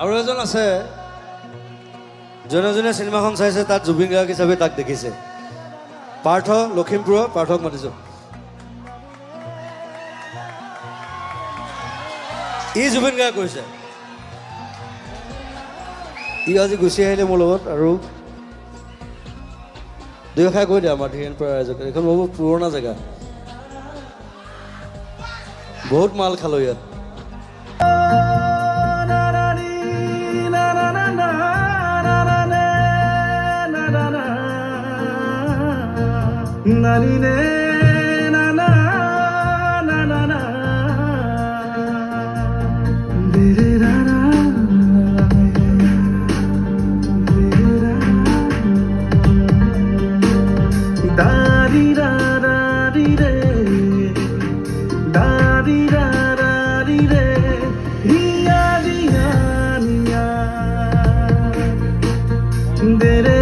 আৰু এজন আছে যোনে যোনে চিনেমাখন চাইছে তাত জুবিন গাৰ্গ হিচাপে তাক দেখিছে পাৰ্থ লখিমপুৰৰ পাৰ্থক মাতিছোঁ ই জুবিন গাৰ্গ কৈছে ই আজি গুচি আহিলে মোৰ লগত আৰু দুয়োখাই কৈ দিয়া আমাৰ ধীৰেণ পৰা ৰাইজক এইখন বহুত পুৰণা জেগা বহুত মাল খালোঁ ইয়াত Dere